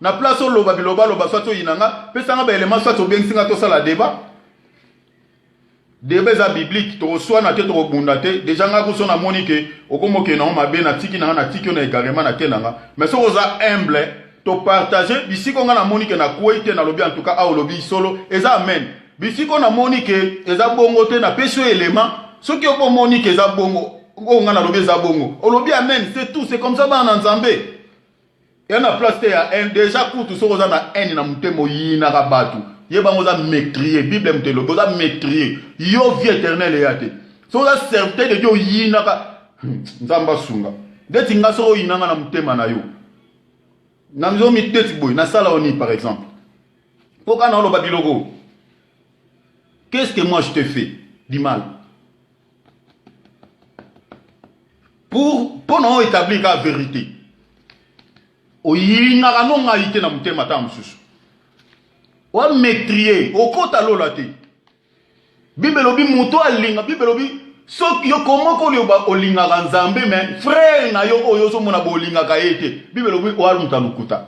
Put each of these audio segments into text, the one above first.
na place au loba biloba loba soit inanga pesa nga ba élément soit au bien singa to sala débat débat za biblique to soit na te to bundate déjà nga ko na monique okomoke na ma be na tiki na tiki na carrément na kenanga mais so oza humble to partager bisiko nga na monique na kuite na lobi en tout cas a lobi solo eza amen bisiko na monique eza bongo te na peso élément soki opo monique eza bongo o nga na lobi eza bongo o lobi amen c'est tout c'est comme ça ba na nzambe. Il y a une place un déjà pour tout ce qu'on a na haine na mutemo yina rabatu. Yeba ngoza mécrier Bible mutelo ngoza mécrier. Yo vie éternelle yate. So za certain de Dieu yina ka nzamba sunga. Deti nga so yina na mutema na yo. Na mzo miteti boy na sala oni par exemple. Pourquoi na lo babilogo? Qu'est-ce que moi je te fais du mal? Pour non établir la vérité. Oyinga no ngaite na mutema ta mususu wa metrier okota lola te bibelobi muto alinga bibelobi soki yo komoko lioba olinga ka nzambe mais frère na yo oyo so mona bolinga ka ete bibelobi wa mutalukuta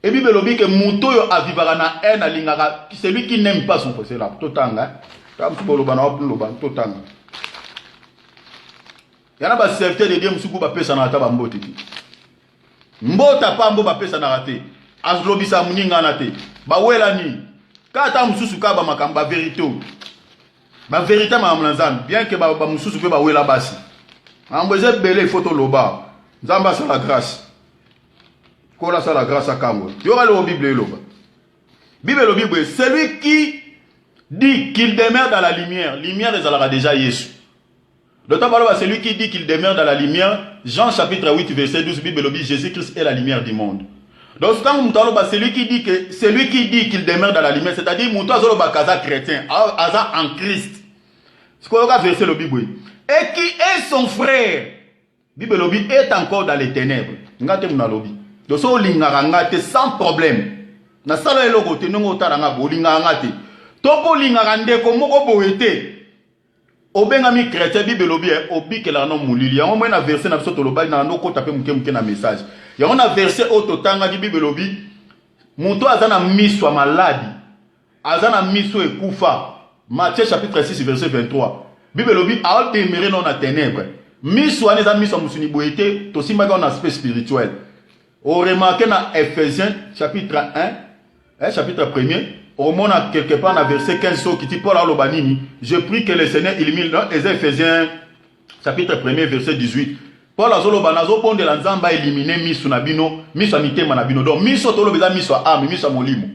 et bibelobi ke muto yo avivaka na haine alinga ka celui qui n'aime pas son frère c'est là totanga tam boloba na loba totanga yana ba serviteur de Dieu musuku ba pesa na ta ba mbote ti mbota pa mbo bapesa na rate azlobisa muninga na te ba wela ni kata mususu ka ba makamba vérité ba vérité ma mlanzan bien que ba mususu pe ba wela basi ambeze belé photo loba nzamba sa la grâce kola sa la grâce akango yo ba le bible loba bible bible celui qui dit qu'il demeure dans la lumière ezalaka déjà Yesu. D'autant plus celui qui dit qu'il demeure dans la lumière, Jean chapitre 8 verset 12, Bible dit Jésus-Christ est la lumière du monde. Donc celui qui dit qu'il demeure dans la lumière, c'est-à-dire Moutouazoloba chrétien, en Christ. C'est quoi le verset le Bible? Et qui est son frère? Bible est encore dans les ténèbres. Donc so lingara sans problème. Na sala eloko te nongo taranga bolingara te. Topo lingara ndeko moko boete. Obengami chrétien Bible obi que la non mulili. On a verset na biso loba na no ko taper muke na message. Ya on a verset ototanga di Bible obi. Muto azana miswa maladi. Azana miswa ekufa. Matthieu chapitre 6 verset 23. Bible obi a demeuré dans la ténèbre. Miswa neza miswa musuni boete to simba dans aspect spirituel. On remarque dans Ephésiens chapitre 1, chapitre 1er. Au moins, quelque part, dans verset 15, qui dit Paul Alobanini, je prie que le Seigneur illumine les Éphésiens, chapitre 1er, verset 18. Paul Azolobanazo, pon de l'anzamba éliminer misu nabino, misu amitema nabino. Donc, misu tolobeza misu ame, misu amolimo.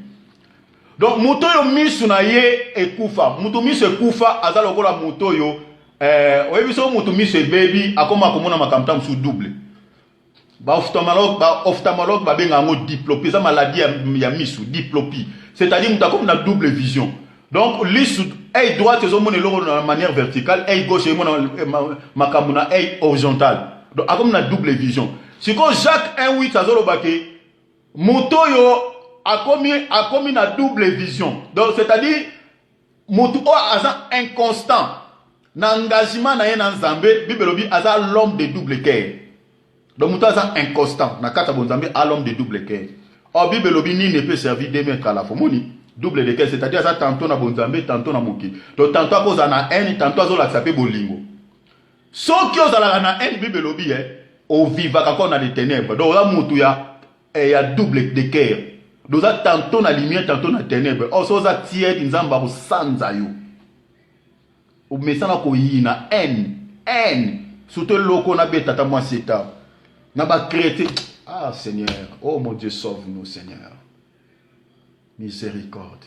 Donc, muto yo misu na ye ekufa. Muto misu ekufa, azalokola muto yo, oyebiso muto misu baby, akoma komona makamta msu double. Ba ophtalmologue ba benga ngo diplopie, ça maladie ya misu, diplopie. C'est-à-dire que nous avons une double vision. Donc, l'issue est droite, c'est de manière verticale, et gauche, c'est de horizontale. Donc, nous avons une double vision. Si Jacques 1,8, ça veut Motoyo a commis une double vision. Donc, c'est-à-dire, Motoyo a un inconstant. L'engagement na en Zambé, Bibelobi a l'homme de double cœur. Donc, Motoyo a un inconstant. Nakata Bonzambé a l'homme de double cœur. Or, Bible ne peut servir de maître à la fomoni. Double de quel, c'est-à-dire ça tantôt na bonzambe, tantôt na moki. Donc tantôt à cause na haine, tantôt à cause la sapé bolingo. Sauf que vous avez na haine, Bible au viva quand on a les ténèbres. Donc là, il y a double de cœur. Donc ça tantôt na lumière, tantôt na ténèbres. Or ça tient une zamba au sanzayo. Au messana ko yina haine. Surtout loko na betata moi c'est ça. Na ba créé. Ah Seigneur, oh mon Dieu, sauve-nous Seigneur. Miséricorde.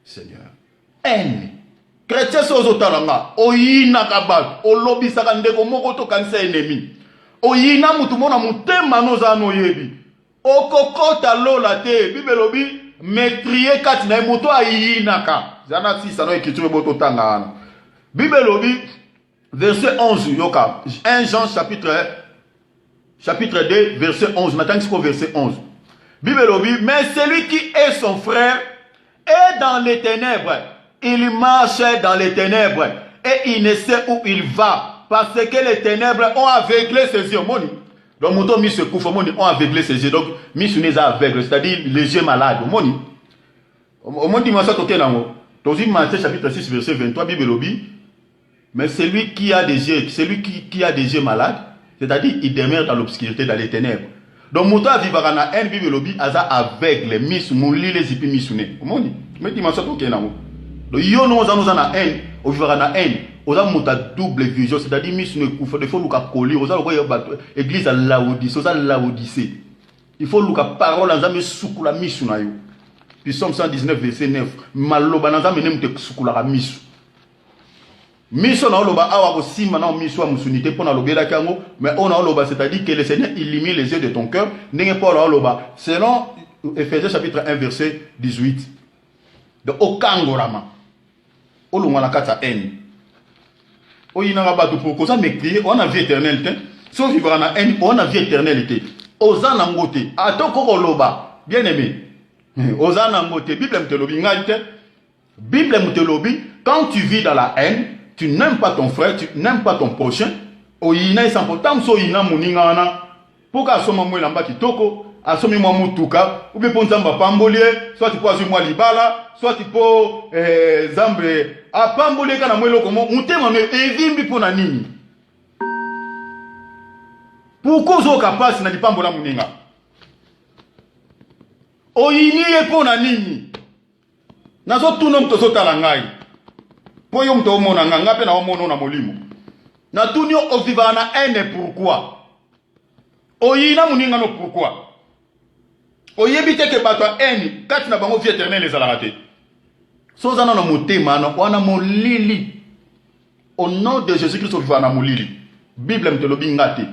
Seigneur. Haine. Chrétien sozo talanga. Oyina kabat. Olobi sakandeko moko to kanisa ennemi. Oyina mutu mona mutema noza no yebi. Okokota lola te. Bibelobi metrier kati na moto ayina ka. Zana si sano écriture boto tanga. Bibelobi verset 11 yoka. 1 Jean chapitre 2, verset 11. Maintenant, c'est verset 11. Bible dit, mais celui qui est son frère est dans les ténèbres. Il marche dans les ténèbres et il ne sait où il va parce que les ténèbres ont aveuglé ses yeux. Donc moto mis se couvre, on aveuglé ses yeux. Donc mis sur les aveugles, c'est-à-dire les yeux malades. Au monde dimanche ok nango. Dans une Matthieu chapitre 6 verset 23 Bible lobby. Mais celui qui a des yeux, qui a des yeux malades, c'est-à-dire il demeure dans l'obscurité, dans les ténèbres. Donc moto a vivre na un Bible lobby aza aveugle, mis mouli les ipi mis sune. Au monde mais dimanche ok nango. Donc yo nous na haine, au vivra na haine. Oza muta double vision, c'est-à-dire mis sune couvre, il faut luka coller, oza église à Laodicée, oza Laodicée. Il faut luka parole en zame soukula misu na yo. Puis Somme 119 verset 9. Maloba na zame nem te soukula ka misu. Misu na oloba awa ko sima na misu a musunité pour na lobela kango, mais on a oloba c'est-à-dire que le Seigneur illumine les yeux de ton cœur, n'enge pas oloba. Selon Ephésiens chapitre 1 verset 18. De okangorama. Olunga na kata haine. On a mécrié, on a vie éternelle. Sauf vivre en haine, on a vie éternelle. Oza nangote, atoko koloba, bien aimé. Oza nangote, Bible mtelobi ngate. Bible mtelobi, quand tu vis dans la haine, tu n'aimes pas ton frère, tu n'aimes pas ton prochain. Oyina is important, so yina muningana. Pourquoi asoma mwe lamba kitoko, asomi mwa mutuka, ou bien pour nzamba pambolier, soit tu peux assumer libala, soit tu peux zambre a pambolier kana mwelo komo, mutema me evimbi pona nini. Pourquoi zo kapasi na lipambola muninga? Oyiniye pona nini? Nazo tuno mtoso talangai. Po yo mto omona nganga pe na omono na molimo. Na tunyo oviva na ene pourquoi? Oyina muninga no pourquoi? Oyebite ke bato eni kati na bango vie éternelle ezalaka te. Sozana na motema na wana molili. Au nom de Jésus-Christ oviva na molili. Bible mtelobi ngate.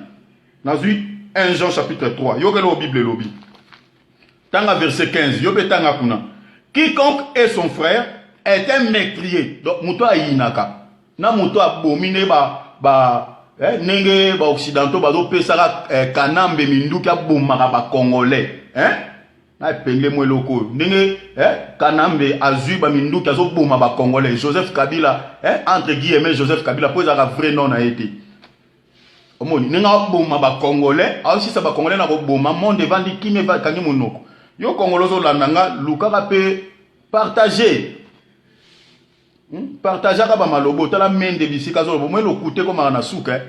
Nazui 1 Jean chapitre 3. Yokelo au Bible lobi. Tanga verset 15. Yobe tanga kuna. Quiconque est son frère est un meurtrier. Donc muto ayinaka. Na muto abomine nenge ba occidentaux bazo pesaka kanambe minduki abomaka ba congolais. Na penge mweloko. Nenge kanambe azui ba minduki azoboma ba congolais. Joseph Kabila entre guillemets Joseph Kabila poza ka vrai nom na été. Omoni nenga boma ba congolais, aussi ça ba congolais na boma monde vandi kimi va kangi monoko. Yo congoloso landanga lukaka pe partager. Partager ka ba malobo tala mende bisika zo bomwe lokute ko na suka.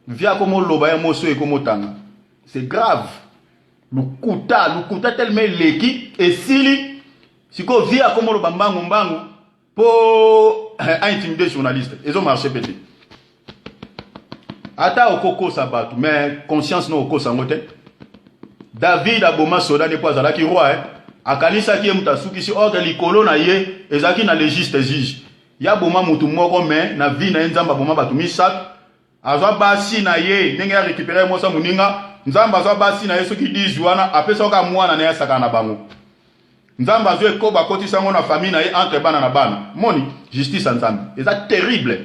Via comme loba ya moso e comme tanga. C'est grave. Lukuta tellement leki et sili siko via comme loba mbangu pour intimider journaliste. Ils ont marché pété. Ata okoko sabatu mais conscience no okoko sangote. David aboma soda ne pas alaki roi akanisa ki mutasuki si ordre likolo na ye ezaki na légiste juge. Ya boma mutu moko mais na vie na nzamba boma batu misak azwa basi na ye ndenge ya récupérer mosa muninga nzamba azwa basi na ye soki 10 wana apesa ka mwana na ya saka na bango. Nzamba azwe ko bakoti sango na famille na ye entre bana na bana. Moni justice nzambe. Eza terrible.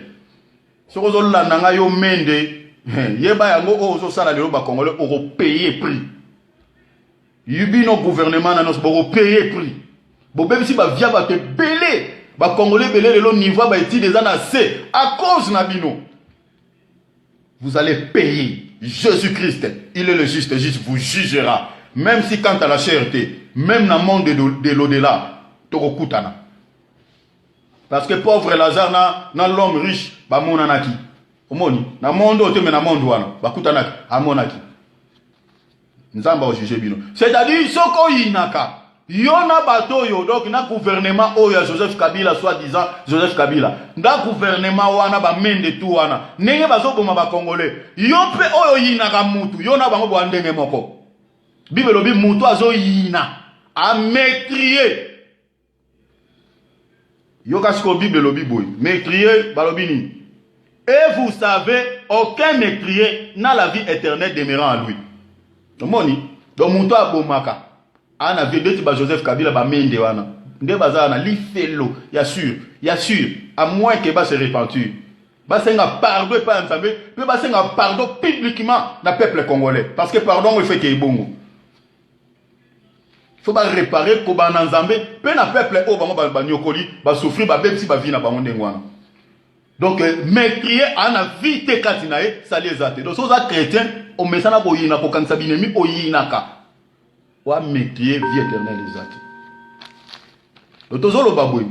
Soko zo landa nga yo mende yeba yango ozo sala lelo ba congolais oko payer prix. Yubi no gouvernement na nos boko payer prix. Bo bem si ba via ba te belé ba congolais belé lelo niveau ba eti des ana C à cause na bino. Vous allez payer. Jésus-Christ, il est le juste vous jugera. Même si quant à la cherté, même dans le monde de l'au-delà, toko kutana. Parce que pauvre Lazare na l'homme riche ba monanaki. Omoni na monde oteme na monde wana ba kutanaki amonaki. Nzamba o juger bino. C'est-à-dire soko inaka. Yona bato yo donc na gouvernement oya Joseph Kabila soi-disant Joseph Kabila. Na gouvernement wana ba mende tout wana. Nenge bazo boma ba congolais. Yo pe oyo yinaka mutu. Yona bango bo ndenge moko. Bible lobi mutu azo yina a mécrier. Yoka siko Bible lobi boy. Mécrier balobini. Et vous savez, aucun mécrier n'a la vie éternelle demeurant en lui. Donc moni, donc mutu abomaka. Ana vedeti ba Joseph Kabila ba mende wana. Nde bazana li felo, ya sûr, à moins que ba se repentir. Ba senga pardon pas ensemble, mais ba senga pardon publiquement na peuple congolais parce que pardon il fait que bongo. Faut pas réparer ko ba nzambe, pe na peuple o bango ba nyokoli, ba souffrir ba bemsi ba vie na bango ndengwana. Donc, mécrier en a vite katinae, ça les a. Donc, si vous êtes chrétien, on met ça dans le yina, quand ça binemi, au yinaka. On va mécrier vie éternelle les a. Donc, vous avez le baboué.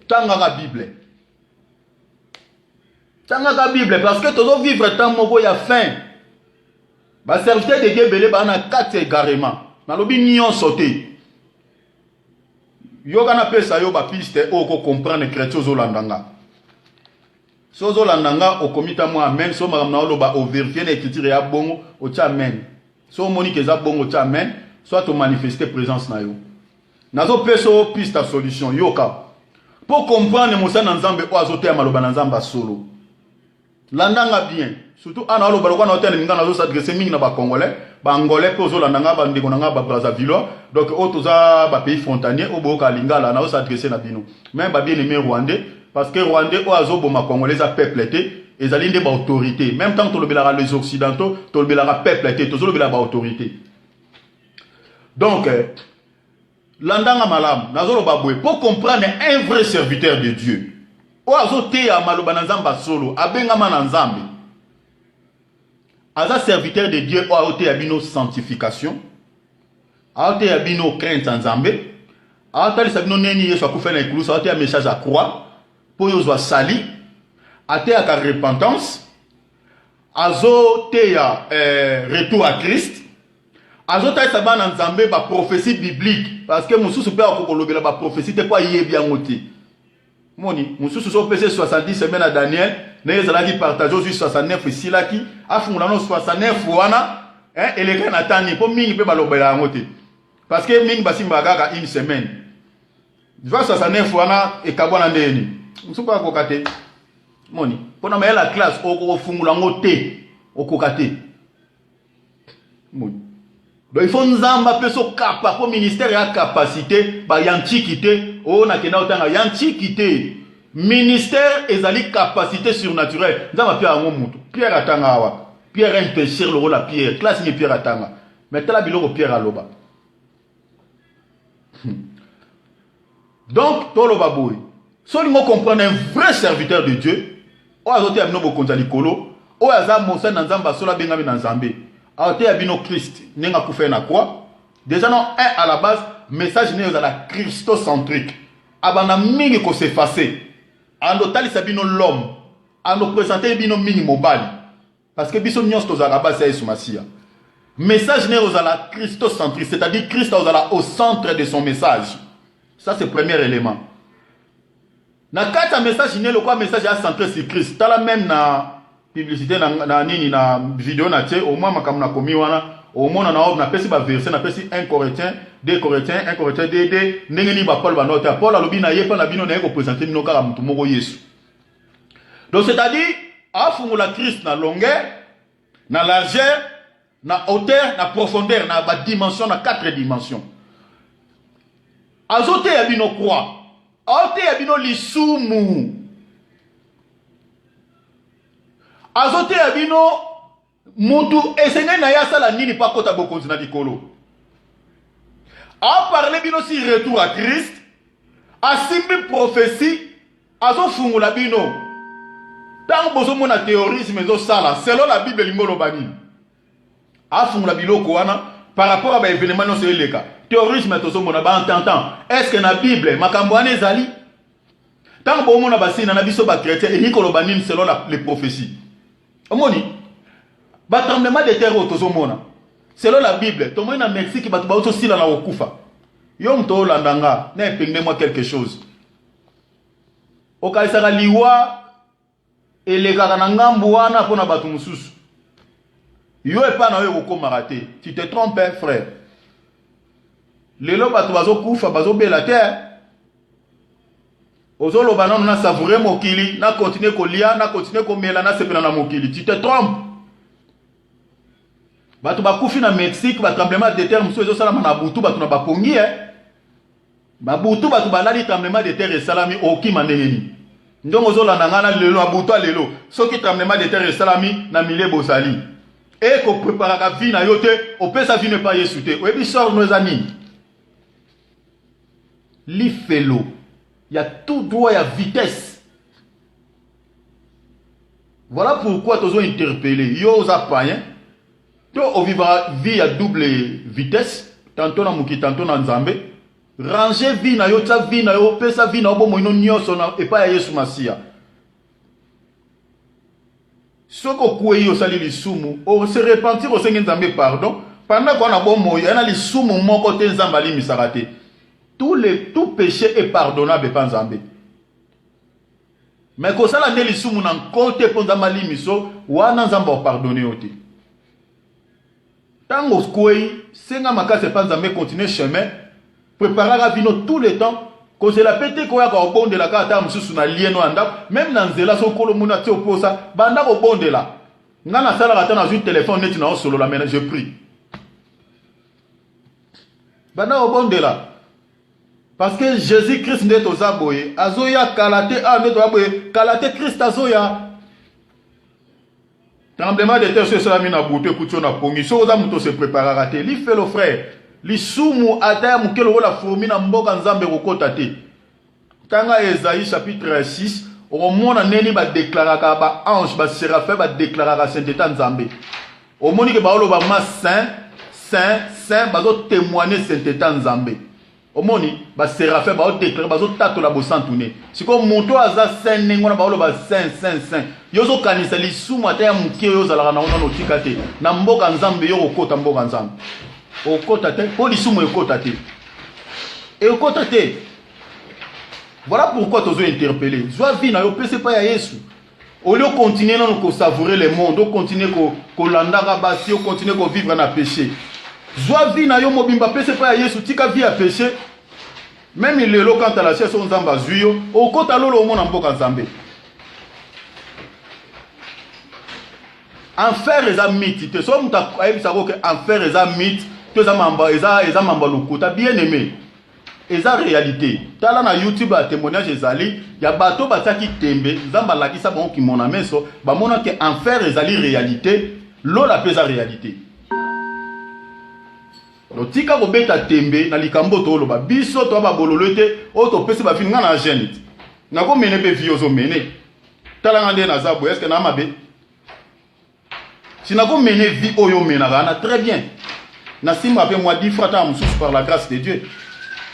Tanga la Bible. Tanga la Bible, parce que vous vivre tant de ya faim. Bah, serviteur de Dieu, belé, bah, on a 4 égarements. Dans le bignon sauté. Yo kana pesa yo ba piste o ko comprendre chrétien zo landanga. Sozo landanga o komita mo amen so makamna o loba o vérifier l'écriture ya bongo o tia amen. So moni ke za bongo tia amen, soit to manifester présence na yo. Nazo peso piste solution yo ka. Pour comprendre mosa na nzambe o azote ya maloba na nzamba solo. Landanga bien, surtout ana lo baloko na hôtel minga nazo s'adresser mingi na ba congolais, ba angolais pe zo landanga ba ndeko nanga ba Brazzaville, donc o toza ba pays frontalier o boka lingala nazo s'adresser na bino. Même ba bien aimé rwandais parce que rwandais o azo boma congolais a peuple été, ezali nde ba autorité. Même tant to lobela les occidentaux, to lobela peuple été, to zo lobela ba autorité. Donc landanga malam nazo lo babwe pour comprendre un vrai serviteur de Dieu. O azote ya maloba na nzamba solo abengama na nzambe aza serviteur de Dieu o azote ya bino sanctification azote ya bino crainte en nzambe azote ya bino neni yesu akufa na ekulusu azote ya message à croix po yo zwa sali ate ya repentance azote ya retour à Christ azote ya bana nzambe ba prophétie biblique parce que mususu pe akokolobela ba prophétie te po yebi yango te. Moni, mususu so pese 70 semaines à Daniel, ne ezalaki partage aux 69 ici là qui a fondé 69 wana et les gens attendent pour mingi pe balobela ngote. Parce que mingi basimba kaka une semaine. Tu vois 69 wana et kabona ndeni. Mususu pa kokate. Moni, pona ma la classe oko fungula ngote okokate. Moni. Donc il faut nzamba peso kapa pour ministère ya capacité ba yantikité o na kena otanga yantikité ministère ezali capacité surnaturelle nzamba pia ngo mutu Pierre atanga awa Pierre un pécheur le rôle la Pierre classe ni Pierre atanga mais tala biloko Pierre aloba donc to loba boy so lingo comprendre un vrai serviteur de Dieu o azote amino bokonza likolo o aza mosa na nzamba sola bengami na nzambe aote ya bino Christ nenga kufa na croix déjà non un à la base message né à la christocentrique abana mingi ko s'effacer ando talisa bino l'homme ando présenter bino mingi mobali parce que biso nyos to za base ya Masia message né à la christocentrique c'est-à-dire Christ au centre de son message. Ça c'est le premier élément. Na kata message né le quoi message à centré sur Christ tala même na publicité na nini na vidéo na tie au moins makamna komi wana au moins na pesi ba verset na pesi 1 Corinthiens 2 Corinthiens 1 Corinthiens 2 ndenge ni ba Paul ba note Paul alobi na yepa na bino na yeko présenter bino kala mutu moko Yesu. Donc c'est-à-dire afungula Christ na longueur na largeur na hauteur na profondeur na ba dimension na 4 dimensions. Azote ya bino croix azote ya bino lisumu azote ya bino mutu esenge na ya sala nini pa kota bokonzi na likolo a parler bino si retour à Christ a simbi prophétie azo fungula bino tant bozo mona théorisme zo sala selon la Bible lingolo bani a fungula biloko wana par rapport à ba événement no seleka théorisme to zo mona ba entendant est-ce que na Bible makambo ane zali tant bo mona basina na biso ba chrétien et nikolo bani selon les prophéties. Omoni, ba tremblement de terre otozomona. Selon la Bible, to mona Mexique ba tuba oto sila na okufa. Yo mto landanga, na epenge moi quelque chose. Okaisaka liwa elekaka na ngambu wana pona batu mususu. Yo epa na yo kokoma te. Tu te trompes frère. Lelo batu bazo kufa bazo bela terre. Ozolo banon na savourer mokili, na continuer kolia, na continuer komela na sepela na mokili. Tu te trompes. Batu bakufi na Mexique, ba tremblement de terre muso ezo salama na butu batu na bapongi Ba butu batu balali tremblement de terre salami oki mandengeni. Ndongo zola na ngana lelo na butu lelo. Soki tremblement de terre salami na mile bozali. Et ko prépara ka vie na yote, opesa vie ne pas yesute. Oyebi sort nos amis. Li felo. Il y a tout droit, il y a vitesse. Voilà pourquoi tu as interpellé. Yo za païen. Tu as vie à double vitesse. Tantôt na muki, tantôt na nzambe. Ranger vie na yo, ta vie na yo, pesa vie na yo, bon moino nyoso na et pas Yesu Masia. Soko koué yo sali li sumu, o se repentir au Seigneur nzambe pardon. Pendant qu'on a bon moyen, il y a les sumu mon côté nzambali misarate. Tout péché est pardonnable par nzambe. Mais quand ça la ne li sumu nan compte pour nzambali miso, wana nzamba pardonner oti. Tango koué, senga makase pas nzambe continuer chemin. Préparer la vie tous les temps. Quand c'est la pété qu'on a au bon de la carte, même dans Zela, son colomona te oppose ça, banda au bon de la. Nana sala rata dans un téléphone net na solo la mena, je prie. Banda au bon de la. Parce que Jésus-Christ n'est aux aboyés. Azoya kalate a n'est aux aboyés. Kalate Christ azoya. Tremblement de terre sur la mine à bouter, couture na pongi. So aux amuto se prépare à rater. Li fait le frère. Li sumu ataya mukelo wala fourmi na mboka nzambe kokota te. Tanga Esaïe chapitre 6, au mona neni ba déclaraka ba ange ba séraphin ba déclaraka sainteté nzambe. Au moni ke ba olo ba ma saint ba zo témoigner sainteté nzambe. Au moni ba séraphin ba déclarer ba zo tato la bo santune. Siko moto aza saint ngona ba olo ba saint. Yozo kanisa li sumu ataya mukelo yo zalaka na ono tikate. Na mboka nzambe yo kokota mboka nzambe. Au côté, polisumo au côté. Et au côté. Voilà pourquoi tu as interpellé. Joie vie na yo pese pas ya Yesu. Au lieu de continuer à savourer le monde, au continuer à landara basi, au continuer à vivre dans le péché. Joie vie na yo mobimba pese pas ya Yesu, tika vie à péché. Même il est là quand à la chasse on zamba zuyo, au côté lolo au monde en boka nzambe. Enfer les amis, tu so muta aibisa ko enfer les amis. Tous les mamba bien aimé. Et ça réalité. Tala na YouTube a témoignage ezali, ya bato bataki tembe, zamba la kisa bon ki mon ameso, ba mona ke enfer ezali réalité, lo la pesa réalité. Lo tika ko beta tembe na likambo to lo ba biso to ba bololete, o to pese ba fin na jeune. Na ko mene pe viozo mene. Tala ngande na zabo, est-ce que na mabe? Si na ko mene vi oyo mena na très bien. Nassim m'a moi 10 fois par la grâce de Dieu.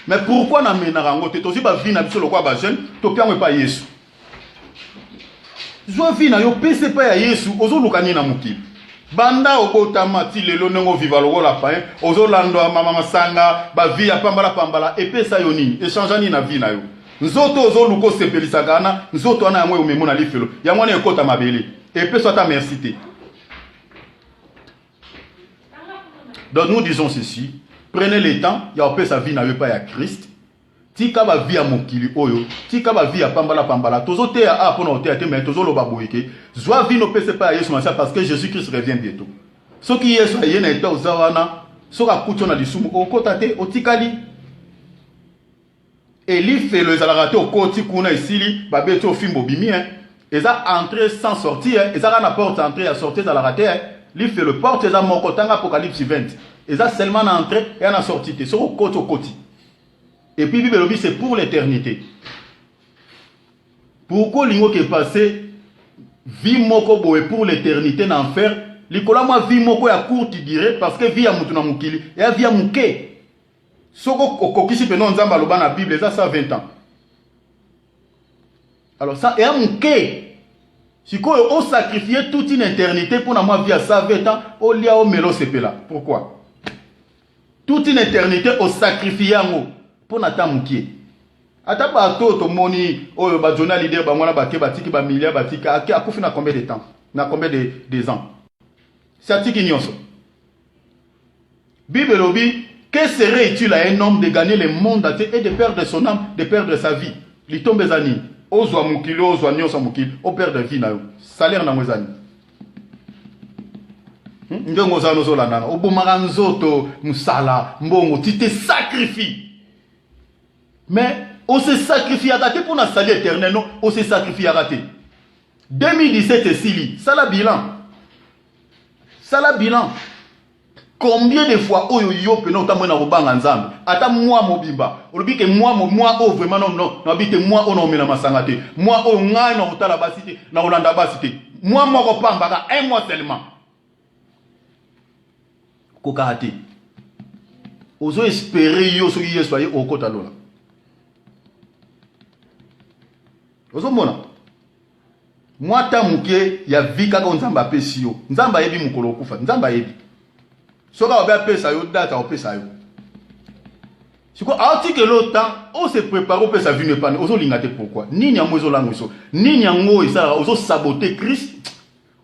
Mais pourquoi na menarango te tozi ba vie na biso lokwa ba jeune to pianwe pa Yesu. Zo vie na yo pese pa ya Yesu ozo lukani na mukili. Banda obota mati lelo nengo viva loko la pain ozo lando mama masanga ba vie ya pambala et pesa yo nini échangeani na vie na yo. Nzoto ozo luko sepelisa kana nzoto ana yamwe umemona lifelo. Yamwana ekota mabele et pesa ta mercité. Donc nous disons ceci, prenez le temps, il y a sa vie n'avait pas à Christ. Tika ba vie à mokili oyo, tika ba vie à pambala. Tozo te a pour nous te mais tozo lo baboyeke. Joie vie no pese pas à Yesu parce que Jésus-Christ revient bientôt. Ce qui est so yena eta ozawana, so ka kucho na lisumu o kotate o tikali. Et li fait le zalarate au koti kuna isili, ba beto fimbo bimi hein. Et ça entrer sans sortir, et ça na porte entrer à sortir dans la rate. Il fait le porte, et mon côté Apocalypse 20. Et ça seulement en entrée et en sortie. C'est au côté. Et puis, Bible c'est pour l'éternité. Pourquoi l'ingénieur qui est passé, vie moko boé pour l'éternité en enfer, l'ikola moi vie moko ya courte durée parce que vie à mutuna mukili et à vie à muke. Soko kokisi penon nzamba loba na Bible ça 20 ans. Alors ça et à muke. Si on sacrifiait toute une éternité pour avoir vie à 120 ans, on lia au mélo sepela. Pourquoi? Toute une éternité, on sacrifiait pour n'attendre moukier. Ata bato to moni o ba journal leader ba mwana ba ke batiki ba milliard batika a kufi na combien de temps? Na combien de ans? C'est atiki nyonso. Bible obi, que serait-il à un homme de gagner le monde et de perdre son âme, de perdre sa vie? Li tombe zani. Ozwa mukili, ozwa nyonso mukili, o perdre vie na yo. Salaire na mwezani. Ndongo za nozo la nana. Obomaka nzoto, musala, mbongo, tu te sacrifies. Mais on se sacrifie à rater pour notre salut éternel, non? On se sacrifie à rater. 2017 Sili, ça la bilan. Ça la bilan. Combien de fois oyo yo pe no tamwe na robanga nzambe ata moi mobimba olobi ke moi oh vraiment non habite moi on na masangate moi o ngai na otala basite na olanda basite moi moko pambaka 1 mois seulement kokate ozo espérer yo so yesu aye okota lola ozo mona mwata muke ya vika ko nzamba pesi yo nzamba yebi mukolo okufa nzamba yebi soka obe pesa yo data opesa yo siko article l'autant on se prépare au pesa vie ne pas ozo lingate pourquoi nini yango ezo lango so nini yango isa ozo saboter Christ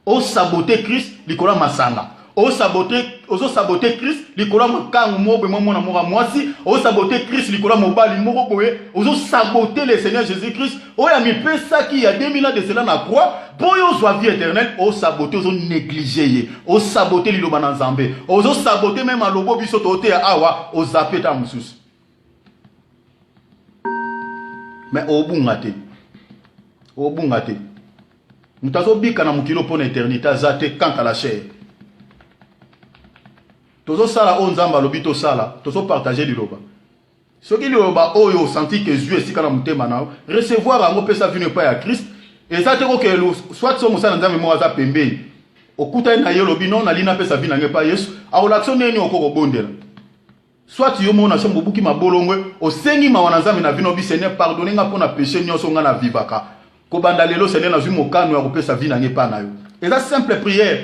o saboter Christ likola masanga o saboter Christ likola makangu mobe mwana mora mwasi o saboter Christ likola mobali moko boye ozo saboter le Seigneur Jésus-Christ o ya mi pesa qui a 2000 ans de cela na croix pour yo soit vie éternelle o saboter ozo négliger o saboter liloba na Nzambe ozo saboter même alobo biso tote awa o zapeta mususu mais au bungate mutazo bika na mukilo pour l'éternité azate quand à la chair tozo sala o nzamba lobito sala tozo partager liloba soki liloba oyo senti que Dieu esika na mutema na recevoir ango pesa vine pas ya Christ ezate ko ke soit so musana nzambe mo aza pembeni okuta na yo lobino na lina pesa vine ngepa Yesu a l'action neni okoko bondela soit yo mona sombo buki mabolongwe osengi mawana nzambe na vino bi Seigneur pardonner nga pona péché nyonso nga na vivaka ko banda lelo Seigneur na zwi mokano ya kopesa vina ngepa na yo et la simple prière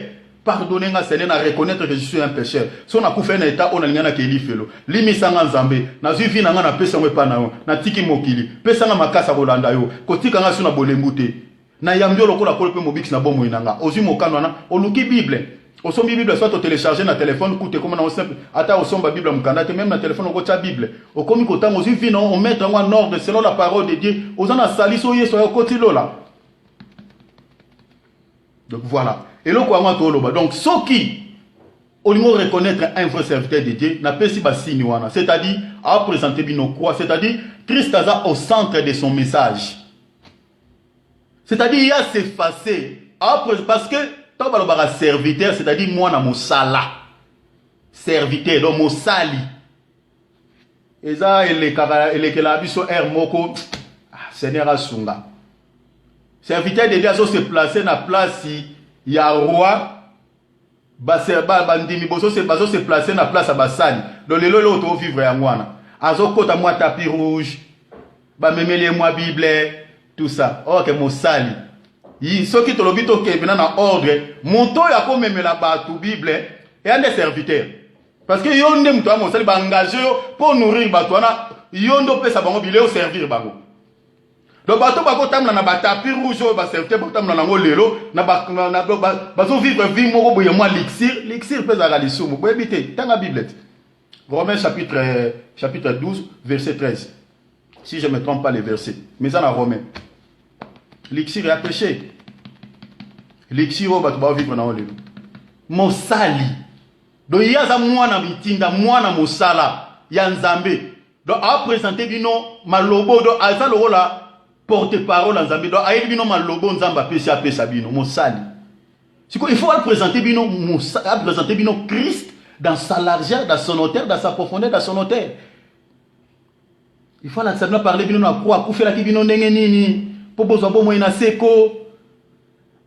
pardonner nga Seigneur na reconnaître que je suis un pécheur so na kufa na état on alingana ke lifelo limisanga nzambe na zwi vina nga na pesa ngwe pa na yo na tiki mokili pesa nga makasa kolanda yo kotika nga suna bolembute na yambio lokola kolpe mobix na bomo inanga ozwi mokano na oluki bible osombi bible soit au télécharger na téléphone coûte comme na simple ata osomba bible mukandate même na téléphone ko cha bible okomi kotango ozwi vina on mettre en ordre selon la parole de Dieu ozana saliso yeso ya kotilola donc voilà et le quoi moi donc ce qui au niveau reconnaître un vrai serviteur de Dieu n'a pas si bassini wana c'est-à-dire à présenter bino quoi c'est-à-dire Christ aza au centre de son message c'est-à-dire il y a s'effacer parce que tant balobara serviteur c'est-à-dire moi na mosala serviteur donc mosali eza elekela biso moko Seigneur asunga serviteur de Dieu azo se placer na place ya roi bandimi boso se placer na place ya basali donc lelo lo to vivre ya ngwana azo kota moi tapis rouge ba memele moi bible tout ça OK mosali yi soki to lobito ke bina na ordre monto ya ko memela batu bible et un des serviteurs parce que yo ndem to mosali ba engager yo pour nourrir batu wana yo ndo pesa bango bile au servir bango donc bato bako tamna na batapi rouge ba serviteur bako tamna nango lelo na bazo vivre vie moko boye moi lixir pesa ga lisumu boye bité tanga bible Romains chapitre 12 verset 13 si je me trompe pas les versets mais ça na Romains lixir ya péché lixir o bato ba vivre na lelo mosali donc il y a za mwana bitinda mwana mosala ya nzambe donc a présenter bino malobo donc aza lokola porte-parole nzambe donc ayebi bino malobo nzamba pesa bino mosali siko il faut présenter bino présenter bino Christ dans sa largeur dans son hauteur dans sa profondeur dans son hauteur il faut la savoir parler bino na croix kufela ki bino ndenge nini po bozwa bomo ina seko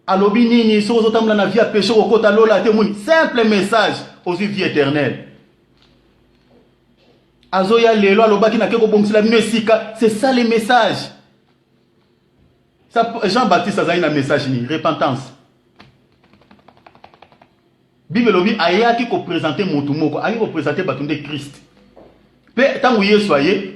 alobi nini so ozotamla na vie ya péché okota lola te moni simple message aux vie éternelle azoya lelo alobaki na keko bongsila bino esika c'est ça le message ça Jean-Baptiste azali na message ni repentance Bible lobi ayaki ko présenter motu moko ayaki ko présenter batunde Christ pe tangu Yesu aye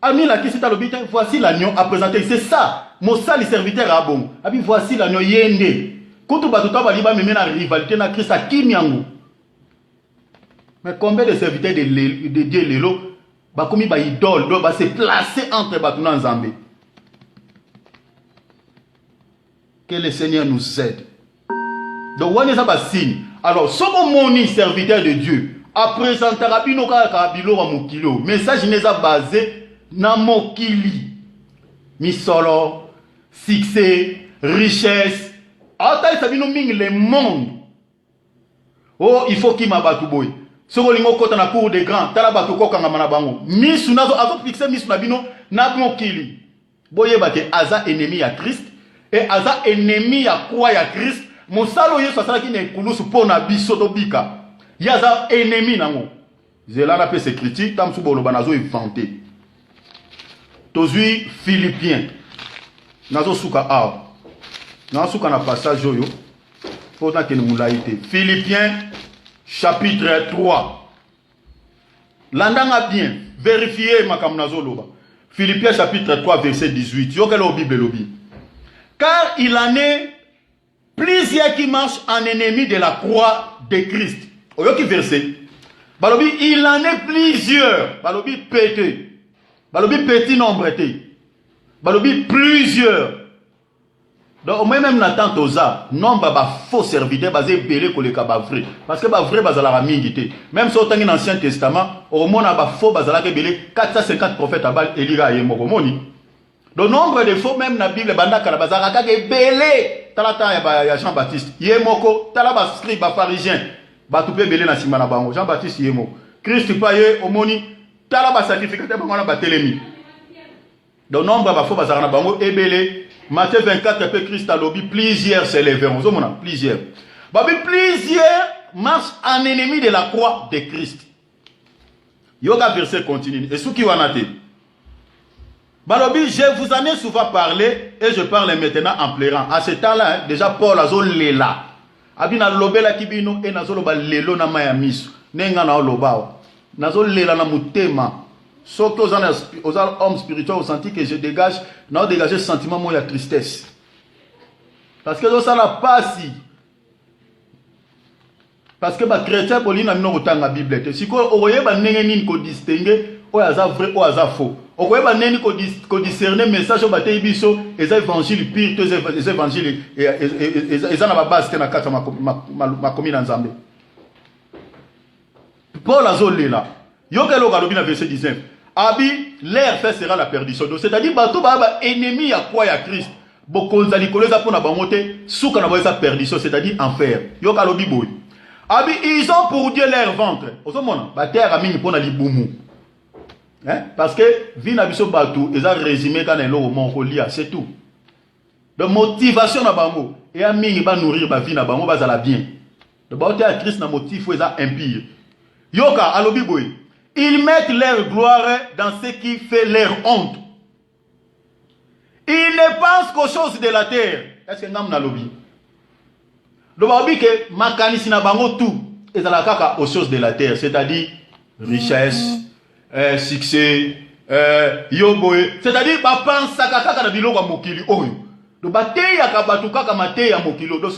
ami la kisita lobi voici l'agneau à présenter c'est ça mosali serviteur a bon abi voici l'agneau yende kutu batu to bali ba meme na rivalité na Christ akimiango mais combien de serviteurs de Dieu lelo ba komi ba idole do ba se placer entre batu na Nzambe. Que le Seigneur nous aide. Donc on est à signe. Alors ce moni serviteur de Dieu a présenté rabino ka bilo wa mokilo message n'est basé na mokili misolo succès richesse ata sabino mingi le monde. Oh il faut qu'il m'a boy. Soko lingo kota na cour des grands tala batu ko kanga mana bango misu nazo azo fixer misu na bino na mokili boye bate aza ennemi ya Christ et aza ennemi ya quoi ya Christ Mosalo yesu asalaki na ekulusu mpo na biso tobika. Ye aza ennemi nango. Zela na pe se critique tam su boloba nazo inventé. Tozui Philippiens. Nazo suka awa. Nazo suka na passage oyo. Faut que nous l'ayons. Philippiens chapitre 3. Landanga bien. Vérifiez ma kamnazo loba. Philippiens chapitre 3 verset 18. Yo quelle Bible lobby. Car il en est plusieurs qui marchent en ennemi de la croix de Christ. Oyo qui verset. Balobi il en est plusieurs. Balobi pété. Balobi petit nombre té. Balobi plusieurs. Donc, au même n'attend aux ça, nombre de faux serviteurs basés belé que les cas vrai. Parce que vrai bazala mingité. Même si on dans l'Ancien Testament, au moins on faux bazala belé 450 prophètes à bal Elira et Mogomoni. Le nombre de faux même dans la Bible banda kalabazara ka belé. Talata ya Jean-Baptiste. Yemoko talaba scribe ba pharisien. Ba toupé belé na simana bango. Jean-Baptiste yemo. Christ pa ye omoni talaba sacrificateur bango na ba telemi. Le nombre de faux bazala na bango e belé. Matthieu 24, peu Christ a lobby, plusieurs s'élèveront. Plusieurs. Plusieurs marchent en ennemi de la croix de Christ. Yoga verset continue. Et ce qui va noter. Balobi, je vous en ai souvent parlé et je parle maintenant en pleurant. À ce temps-là, déjà Paul a zolé là. Abina lobela kibino et nazolo ba lelo na mayamisu. Nenga na lobao. Nazolo lela na mutema. Sauf aux hommes spirituels, ont senti que je dégage, non dégager ce sentiment, moi, il y a tristesse. Parce que ça n'a pas si. Parce que les chrétiens, ils n'ont pas la Bible. Si vous avez un distinguer, ou est vrai, ou est faux. Vous avez un discerner le message, vous avez les évangiles pires, les évangiles, ils ont la base de ma commune en Zambie. Paul a zolé là. Yokelo Galobina verset 19. Abi, l'air fait sera la perdition. C'est-à-dire, bato baba ennemi à quoi ya Christ. Bokonzali koleza pour na bangote, souka na boyesa perdition, c'est-à-dire enfer. Yokalobi boy. Abi, ils ont pour Dieu leur ventre. Osomona, ba terre a mini pour na libumu. Hein? Parce que, vi na biso batou, ils ont résumé quand ils l'ont mongolia, c'est tout. De motivation na bango, et a mini ba nourrir ba vie na bango, ba zala bien. De baote à Christ na motif, ils ont impire. Yoka, alobi boy. Ils mettent leur gloire dans ce qui fait leur honte. Ils ne pensent qu'aux choses de la terre. Est-ce que nous avons lobby? Le lobby que makanisi na bango tout et la kaka aux choses de la terre, c'est-à-dire richesse, succès, yoboe, c'est-à-dire ba pensa kaka na biloko mokili oyo. Le bataille ya kabatu kaka mate ya mokilo. Donc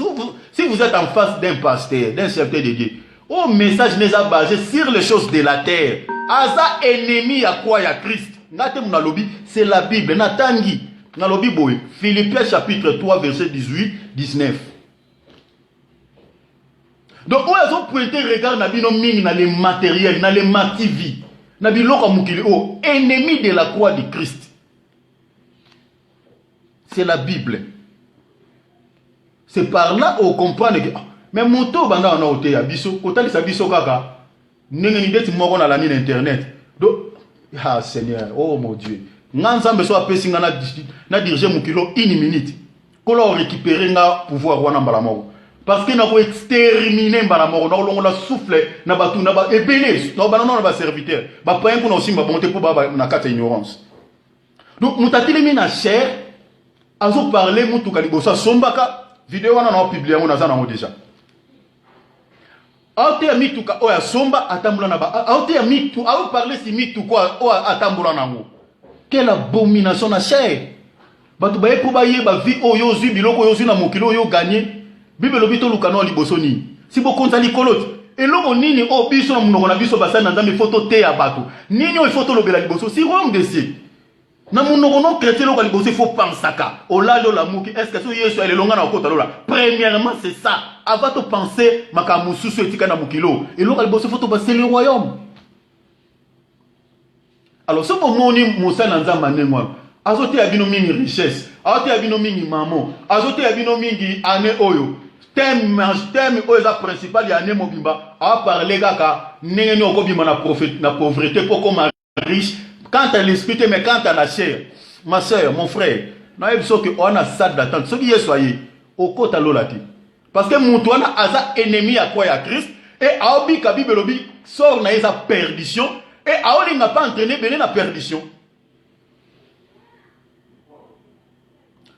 si vous êtes en face d'un pasteur, d'un serviteur de Dieu, au message n'est pas basé sur les choses de la terre. Aza ennemi à quoi ya Christ. Ngate muna lobby, c'est la Bible. Natangi. Na lobby boy. Philippiens chapitre 3 verset 18-19. Donc où ils ont pointé regard na bino mingi na les matériels, na les mativi. Na biloko mukili oh, ennemi de la croix de Christ. C'est la Bible. C'est par là où on comprend que mais moto banda on a ôté ya biso, kotali sa biso kaka. Nenge ni deti moko na la mine internet. Donc ah Seigneur, oh mon Dieu. Nganzambe so apesi nga na diriger mukilo 1 minute. Kolo récupérer nga pouvoir wana mbala moko. Parce que na ko exterminer mbala moko, na longo la souffle na batu na ba ebele, na ba na ba serviteur. Ba pain ko na aussi ba monter pour ba na kata ignorance. Donc mutatili mi na cher azo parler mutu kalibosa sombaka vidéo wana na publier ngo na za na déjà. Aote ya mitu ka oya somba atambula na ba aote ya mitu a parler si mitu quoi o atambula nango. Quelle abomination na cher. Batu ba epo ba ye ba vie oyo zu biloko oyo zu na mokilo oyo gagner. Bible lobito lukano liboso ni. Si bo konza likolote eloko nini o biso na munoko na biso basa na nzambe photo te ya bato. Nini o photo lobela liboso si royaume de ciel. Na munoko non chrétien lo liboso il faut penser ka. Olalo la muki est-ce que so yeso ele longa na kota lola. Premièrement c'est ça. Avant de penser makamususu etika na mukilo. Et lo liboso photo ba c'est le royaume. Alors ce moni Moussa na nzamba nengwa. Azote ya bino mingi richesse. Azote ya bino mingi maman. Azote ya bino mingi ane oyo. Thème oyo za principal ya ane mobimba. A parler kaka nenge ni okobima na pauvreté pour comme riche. Quant à l'esprit, mais quant à la chair, ma soeur, mon frère, on a ça d'attente. Ce qui est soyez, au côté lolati. Parce que Moutouana a ennemi à quoi à Christ. Et Aobi Kabibelobi sort na sa perdition. Et Aoli n'a pas entraîné Béné la perdition.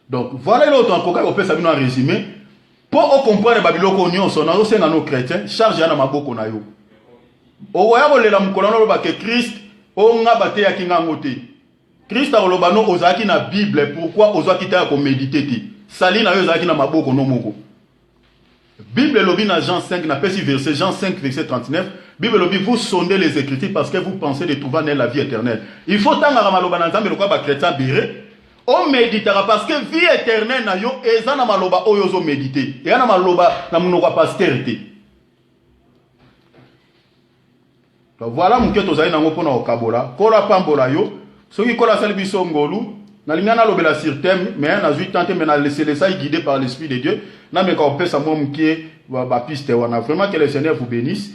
Donc voilà l'autre encore qu'on peut savoir en résumé. Pour comprendre Babylone qu'on son a aussi nos chrétiens charge à maboko na yo. O waya bolela mukolano lo ba que Christ o nga bate ya kinga ngote. Christ a lobano ozaki na Bible pourquoi ozaki ta ko méditer ti. Sali na yo ozaki na maboko no moko. Bible lobi na Jean 5 na pesi verset Jean 5 verset 39. Bible lobi vous sondez les écritures parce que vous pensez de trouver en la vie éternelle. Il faut tanga maloba na nzambe lokwa ba chrétien biré. On méditera parce que vie éternelle na yo eza na maloba oyo zo méditer. Et na maloba na munoko pasteur. Donc voilà mon keto zali nango pona okabola. Kola pambola yo. Soki kola sali biso ngolu. Na lingana lobela sur thème mais na zui tenter mais na laisser les ça guidé par l'esprit de Dieu. Na me ka opesa mo mkie ba piste wana. Vraiment que le Seigneur vous bénisse.